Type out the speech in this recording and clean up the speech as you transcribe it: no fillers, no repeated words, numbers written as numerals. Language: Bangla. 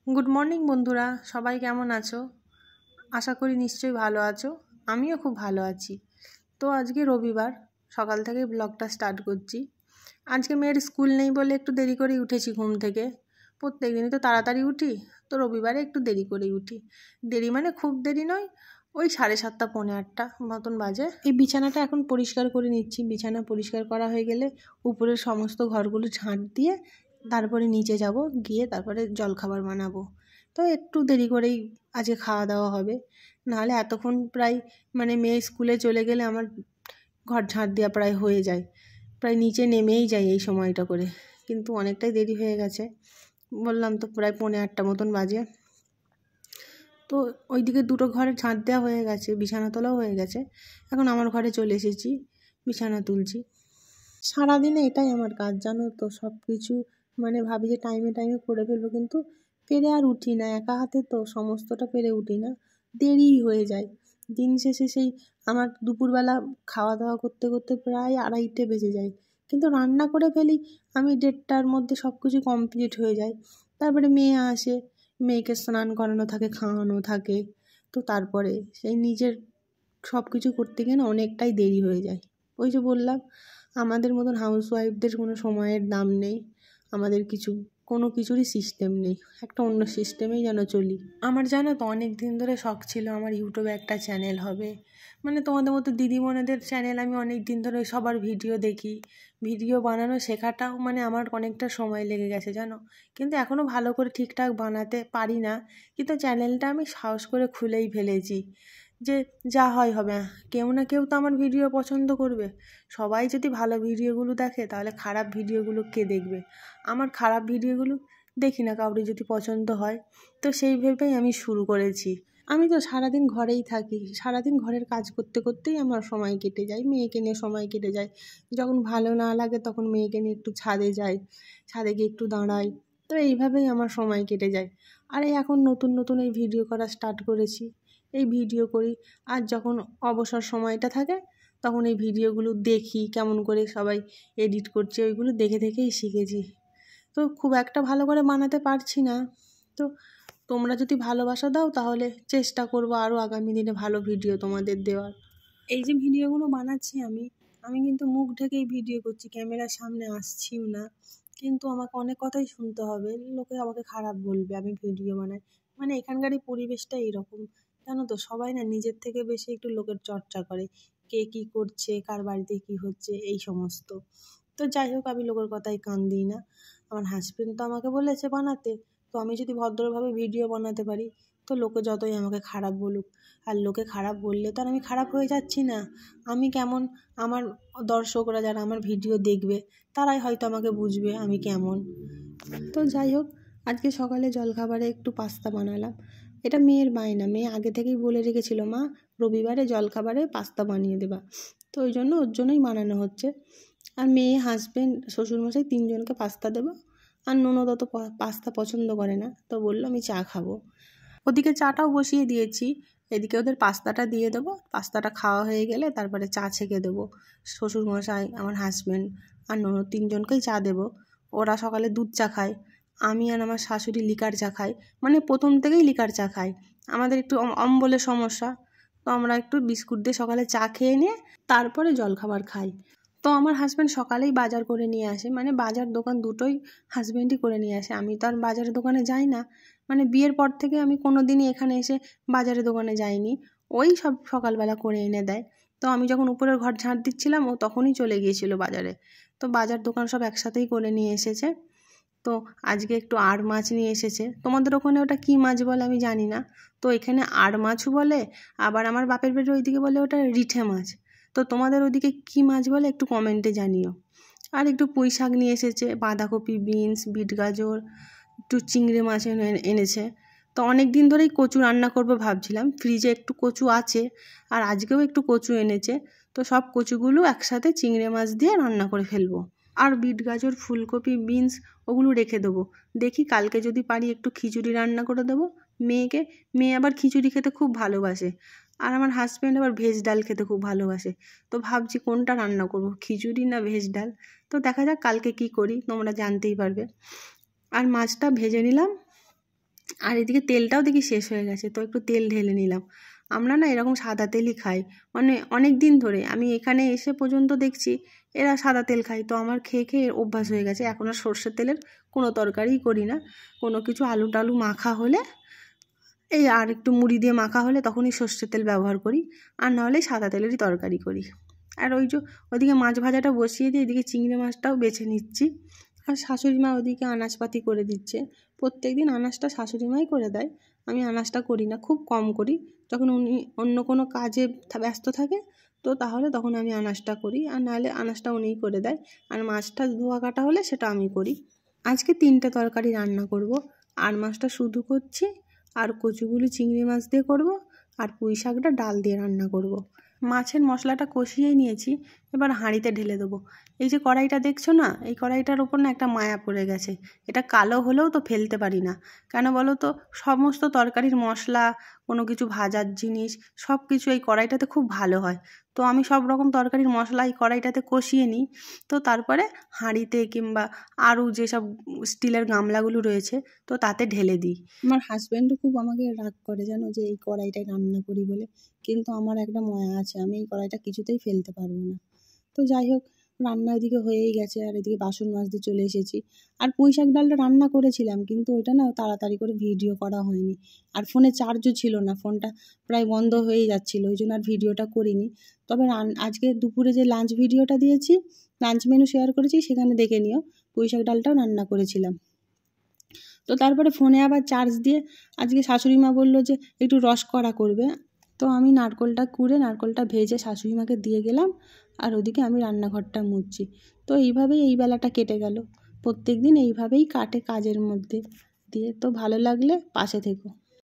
গুড মর্নিং বন্ধুরা, সবাই কেমন আছো? আশা করি নিশ্চয়ই ভালো আছো। আমিও খুব ভালো আছি। তো আজকে রবিবার, সকাল থেকে ব্লগটা স্টার্ট করছি। আজকে মেয়ের স্কুল নেই বলে একটু দেরি করেই উঠেছি ঘুম থেকে। প্রত্যেক দিনই তো তাড়াতাড়ি উঠি, তো রবিবারে একটু দেরি করেই উঠি। দেরি মানে খুব দেরি নয়, ওই 7:30 পৌনে 8টা মতন বাজে। এই বিছানাটা এখন পরিষ্কার করে নিচ্ছি। বিছানা পরিষ্কার করা হয়ে গেলে উপরের সমস্ত ঘরগুলো ঝাঁট দিয়ে তারপরে নিচে যাব, গিয়ে তারপরে জলখাবার বানাবো। তো একটু দেরি করেই আজকে খাওয়া দাওয়া হবে, নাহলে এতক্ষণ প্রায় মেয়ে স্কুলে চলে গেলে আমার ঘর ঝাঁট দেওয়া প্রায় হয়ে যায়, প্রায় নিচে নেমেই যাই এই সময়টা করে। কিন্তু অনেকটাই দেরি হয়ে গেছে, বললাম তো প্রায় পৌনে 8টা মতন বাজে। তো ওইদিকে দুটো ঘরে ঝাঁট দেওয়া হয়ে গেছে, বিছানা তোলাও হয়ে গেছে। এখন আমার ঘরে চলে এসেছি, বিছানা তুলছি। সারাদিনে এটাই আমার কাজ, জানো তো। সব কিছু ভাবি যে টাইমে টাইমে করে ফেলবো, কিন্তু পেরে আর উঠি না। একা হাতে তো সমস্তটা পেরে উঠি না, দেরি হয়ে যায়। দিন শেষে সেই আমার দুপুরবেলা খাওয়া দাওয়া করতে করতে প্রায় 2:30 বেজে যায়। কিন্তু রান্না করে ফেলি আমি 1:30টার মধ্যে, সব কিছু কমপ্লিট হয়ে যায়। তারপরে মেয়ে আসে, মেয়েকে স্নান করানো থাকে, খাওয়ানো থাকে। তো তারপরে সেই নিজের সব কিছু করতে গিয়ে না অনেকটাই দেরি হয়ে যায়। ওই যে বললাম, আমাদের মতন হাউসওয়াইফদের কোনো সময়ের দাম নেই। আমাদের কোনো কিছুরই সিস্টেম নেই, একটা অন্য সিস্টেমেই যেন চলি। আমার জানো তো অনেক দিন ধরে শখ ছিল আমার ইউটিউবে একটা চ্যানেল হবে। তোমাদের মতো দিদিমণিদের চ্যানেল আমি অনেক দিন ধরে সবার ভিডিও দেখি। ভিডিও বানানো শেখাটাও আমার অনেকটা সময় লেগে গেছে জানো। কিন্তু এখনও ভালো করে ঠিকঠাক বানাতে পারি না। কিন্তু চ্যানেলটা আমি সাহস করে খুলেই ফেলেছি যে যা হয় হবে। কেউ না কেউ তো আমার ভিডিও পছন্দ করবে। সবাই যদি ভালো ভিডিওগুলো দেখে, তাহলে খারাপ ভিডিওগুলো কে দেখবে? আমার খারাপ ভিডিওগুলো দেখি না কাউরি যদি পছন্দ হয়। তো সেই ভেবেই আমি শুরু করেছি। আমি তো সারাদিন ঘরেই থাকি, সারাদিন ঘরের কাজ করতে করতেই আমার সময় কেটে যায়, মেয়েকে নিয়ে সময় কেটে যায়। যখন ভালো না লাগে তখন মেয়েকে নিয়ে একটু ছাদে যাই, ছাদে গিয়ে একটু দাঁড়াই। তো এইভাবেই আমার সময় কেটে যায়। আর এই এখন নতুন নতুন এই ভিডিও করা স্টার্ট করেছি, এই ভিডিও করি। আর যখন অবসর সময়টা থাকে তখন এই ভিডিওগুলো দেখি কেমন করে সবাই এডিট করছে, ওইগুলো দেখে দেখেই শিখেছি। তো খুব একটা ভালো করে বানাতে পারছি না। তো তোমরা যদি ভালোবাসা দাও তাহলে চেষ্টা করবো আরও আগামী দিনে ভালো ভিডিও তোমাদের দেওয়ার। এই যে ভিডিওগুলো বানাচ্ছি আমি আমি কিন্তু মুখ ঢেকেই ভিডিও করছি, ক্যামেরার সামনে আসছিও না। কিন্তু আমাকে অনেক কথাই শুনতে হবে, লোকে আমাকে খারাপ বলবে আমি ভিডিও বানাই। এখানকার এই পরিবেশটা এইরকম, জানো তো। সবাই না নিজের থেকে বেশি একটু লোকের চর্চা করে, কে কী করছে, কার বাড়িতে কী হচ্ছে, এই সমস্ত। তো যাই হোক, আমি লোকের কথায় কান দিই না। আমার হাজবেন্ড তো আমাকে বলেছে বানাতে, তো আমি যদি ভদ্রভাবে ভিডিও বানাতে পারি, তো লোকে যতই আমাকে খারাপ বলুক। আর লোকে খারাপ বললে তো আর আমি খারাপ হয়ে যাচ্ছি না। আমি কেমন, আমার দর্শকরা যারা আমার ভিডিও দেখবে তারাই হয়তো আমাকে বুঝবে আমি কেমন। তো যাই হোক, আজকে সকালে জলখাবারে একটু পাস্তা বানালাম। এটা মেয়ের বায়না, মেয়ে আগে থেকেই বলে রেখেছিল, মা রবিবারে জলখাবারে পাস্তা বানিয়ে দেবা। তো ওই জন্য ওর জন্যই বানানো হচ্ছে। আর মেয়ে, হাজবেন্ড, শ্বশুরমশাই 3জনকে পাস্তা দেবো। আর ননদ অত পাস্তা পছন্দ করে না, তো বললো আমি চা খাবো। ওদিকে চাটাও বসিয়ে দিয়েছি, এদিকে ওদের পাস্তাটা দিয়ে দেবো। পাস্তাটা খাওয়া হয়ে গেলে তারপরে চা ছেঁকে দেবো। শ্বশুরমশাই, আমার হাজবেন্ড আর ননদ 3জনকেই চা দেবো। ওরা সকালে দুধ চা খায়, আমি আর আমার শাশুড়ি লিকার চা খাই। প্রথম থেকেই লিকার চা খাই। আমাদের একটু অম্বলের সমস্যা, তো আমরা একটু বিস্কুট দিয়ে সকালে চা খেয়ে নিয়ে তারপরে জলখাবার খাই। তো আমার হাজব্যান্ড সকালেই বাজার করে নিয়ে আসে, বাজার দোকান দুটোই হাজব্যান্ডই করে নিয়ে আসে। আমি তো আর বাজারের দোকানে যাই না। বিয়ের পর থেকে আমি কোনো দিনই এখানে এসে বাজারের দোকানে যাইনি। ওই সব সকালবেলা করে এনে দেয়। তো আমি যখন উপরের ঘর ঝাঁট দিচ্ছিলাম, ও তখনই চলে গিয়েছিল বাজারে। তো বাজার দোকান সব একসাথেই করে নিয়ে এসেছে। তো আজকে একটু আড় মাছ নিয়ে এসেছে। তোমাদের ওখানে ওটা কী মাছ বলে আমি জানি না। তো এখানে আড় মাছও বলে, আবার আমার বাপের বাড়ির ওইদিকে বলে ওটা রিঠে মাছ। তো তোমাদের ওদিকে কী মাছ বলে একটু কমেন্টে জানিও। আর একটু পুঁই শাক নিয়ে এসেছে, বাঁধাকপি, বিনস, বিট গাজর, একটু চিংড়ি মাছ এনেছে। তো অনেক দিন ধরেই কচু রান্না করবো ভাবছিলাম, ফ্রিজে একটু কচু আছে, আর আজকেও একটু কচু এনেছে। তো সব কচুগুলো একসাথে চিংড়ি মাছ দিয়ে রান্না করে ফেলবো। আর বিট গাজর, ফুলকপি, বিনস ওগুলো রেখে দেবো। দেখি কালকে যদি পারি একটু খিচুড়ি রান্না করে দেবো মেয়েকে। মেয়ে আবার খিচুড়ি খেতে খুব ভালোবাসে, আর আমার হাজব্যান্ড আবার ভেজ ডাল খেতে খুব ভালোবাসে। তো ভাবছি কোনটা রান্না করব, খিচুড়ি না ভেজ ডাল। তো দেখা যাক কালকে কি করি, তোমরা জানতেই পারবে। আর মাছটা ভেজে নিলাম, আর এদিকে তেলটাও দেখি শেষ হয়ে গেছে, তো একটু তেল ঢেলে নিলাম। আমরা না এরকম সাদা তেলই খাই, মানে অনেক দিন ধরে। আমি এখানে এসে পর্যন্ত দেখছি এরা সাদা তেল খায়, তো আমার খেয়ে খেয়ে অভ্যাস হয়ে গেছে। এখন আর সর্ষের তেলের কোনো তরকারিই করি না। কোনো কিছু আলু টালু মাখা হলে, এই আর একটু মুড়ি দিয়ে মাখা হলে তখনই সর্ষের তেল ব্যবহার করি, আর নাহলে সাদা তেলেরই তরকারি করি। আর ওদিকে মাছ ভাজাটা বসিয়ে দিয়ে এদিকে চিংড়ি মাছটাও বেছে নিচ্ছি। আর শাশুড়ি মা ওদিকে আনাজপাতি করে দিচ্ছে। প্রত্যেক দিন আনাজটা শাশুড়ি মাই করে দেয়, আমি আনাজটা করি না, খুব কম করি। যখন উনি অন্য কোনো কাজে ব্যস্ত থাকে তো তাহলে তখন আমি আনাজটা করি, আর নাহলে আনাজটা উনিই করে দেয়। আর মাছটা ধোয়া কাটা হলে সেটা আমি করি। আজকে 3টে তরকারি রান্না করব। আর মাছটা শুধু করছি, আর কচুগুলি চিংড়ি মাছ দিয়ে করব, আর পুঁই শাকটা ডাল দিয়ে রান্না করব। মাছের মশলাটা কষিয়েই নিয়েছি, এবার হাঁড়িতে ঢেলে দেবো। এই যে কড়াইটা দেখছো না, এই কড়াইটার ওপর না একটা মায়া পড়ে গেছে। এটা কালো হলেও তো ফেলতে পারি না, কেন বলো তো? সমস্ত তরকারির মশলা, কোনো কিছু ভাজার জিনিস, সব কিছু এই কড়াইটাতে খুব ভালো হয়। তো আমি সব রকম তরকারির মশলা এই কড়াইটাতে কষিয়ে নিই, তো তারপরে হাঁড়িতে কিংবা আরও যেসব স্টিলের গামলাগুলো রয়েছে তো তাতে ঢেলে দিই। আমার হাজব্যান্ডও খুব আমাকে রাগ করে, জানো, যে এই কড়াইটায় রান্না করি বলে। কিন্তু আমার একটা ময়া আছে, আমি এই কড়াইটা কিছুতেই ফেলতে পারবো না। তো যাই হোক, রান্না এদিকে হয়েই গেছে, আর এদিকে বাসন মাজতে চলে এসেছি। আর পুঁই শাক ডালটা রান্না করেছিলাম, কিন্তু ওইটা না তাড়াতাড়ি করে ভিডিও করা হয়নি। আর ফোনে চার্জও ছিল না, ফোনটা প্রায় বন্ধ হয়েই যাচ্ছিলো, ওই জন্য আর ভিডিওটা করিনি। তবে আজকে দুপুরে যে লাঞ্চ ভিডিওটা দিয়েছি, লাঞ্চ মেনু শেয়ার করেছি, সেখানে দেখে নিও। পুঁই শাক ডালটাও রান্না করেছিলাম। তো তারপরে ফোনে আবার চার্জ দিয়ে আজকে শাশুড়ি মা বললো যে একটু রস করা করবে। তো আমি নারকোলটা ভেজে শাশুড়ি মাকে দিয়ে গেলাম, আর ওদিকে আমি রান্নাঘরটা মুছছি। তো এইভাবেই এই বেলাটা কেটে গেল। প্রত্যেক দিন এইভাবেই কাটে কাজের মধ্যে দিয়ে। তো ভালো লাগলে পাশে থেকো।